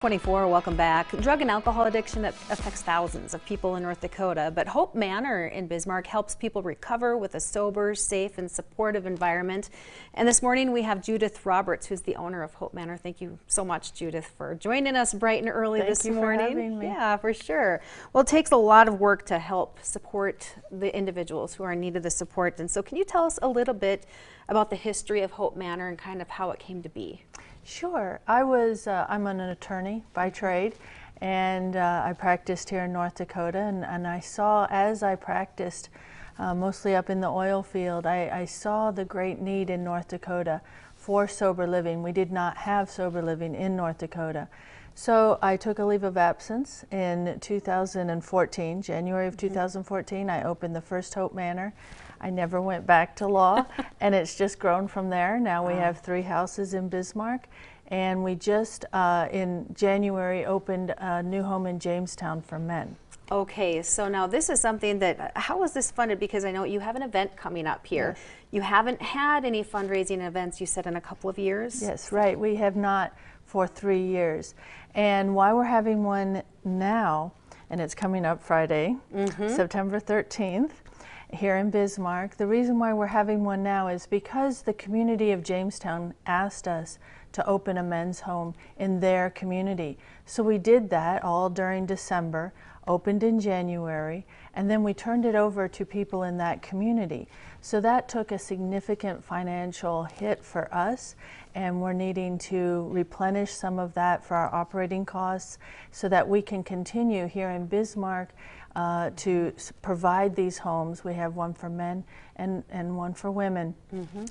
24, welcome back. Drug and alcohol addiction affects thousands of people in North Dakota, but Hope Manor in Bismarck helps people recover with a sober, safe, and supportive environment. And this morning we have Judith Roberts, who's the owner of Hope Manor. Thank you so much, Judith, for joining us bright and early this morning. Thank you for having me. Yeah, for sure. Well, it takes a lot of work to help support the individuals who are in need of the support. And so can you tell us a little bit about the history of Hope Manor and kind of how it came to be? Sure. I'm an attorney by trade, and I practiced here in North Dakota, and I saw, as I practiced, mostly up in the oil field, I saw the great need in North Dakota for sober living. We did not have sober living in North Dakota. So I took a leave of absence in 2014, January of 2014. I opened the first Hope Manor. I never went back to law, and it's just grown from there. Now we have 3 houses in Bismarck, and we just in January opened a new home in Jamestown for men. Okay, so now this is something that, how was this funded? Because I know you have an event coming up here. Yes. You haven't had any fundraising events, you said, in a couple of years? Yes, right. We have not for 3 years. And why we're having one now, and it's coming up Friday, September 13th, here in Bismarck. The reason why we're having one now is because the community of Jamestown asked us to open a men's home in their community. So we did that all during December, opened in January, and then we turned it over to people in that community. So that took a significant financial hit for us, and we're needing to replenish some of that for our operating costs so that we can continue here in Bismarck to provide these homes. We have one for men and one for women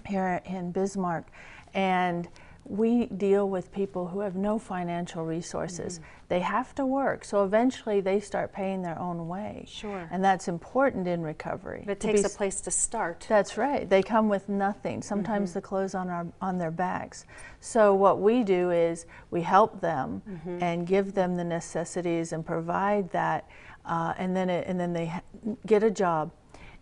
here in Bismarck. And we deal with people who have no financial resources. They have to work, so eventually they start paying their own way. Sure. And that's important in recovery. But it takes a place to start. That's right. They come with nothing, sometimes the clothes on their backs. So what we do is we help them and give them the necessities and provide that, and then they get a job,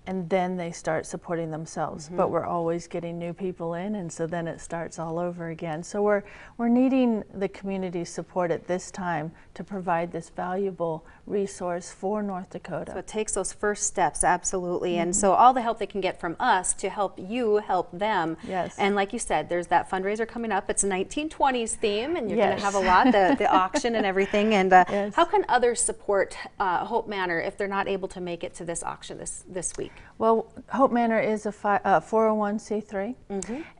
and then they start supporting themselves. But we're always getting new people in, and so then it starts all over again. So we're needing the community support at this time to provide this valuable resource for North Dakota. So it takes those first steps, absolutely. And so all the help they can get from us to help you help them. Yes. And like you said, there's that fundraiser coming up. It's a 1920s theme, and you're going to have a lot, the auction and everything. And how can others support Hope Manor if they're not able to make it to this auction this week? Well, Hope Manor is a 401c3,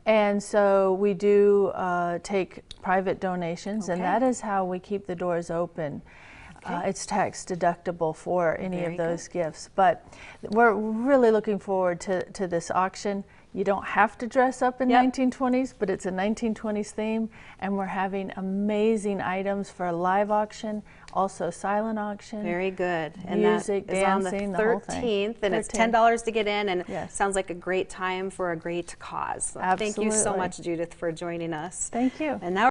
and so we do take private donations, and that is how we keep the doors open. It's tax deductible for any of those gifts, but we're really looking forward to this auction. You don't have to dress up in 1920s, but it's a 1920s theme, and we're having amazing items for a live auction, also silent auction. Very good. And music, that is dancing, on the the whole 13th, thing. and it's $10 to get in, and Yes. sounds like a great time for a great cause. So Absolutely. thank you so much, Judith, for joining us. Thank you. And now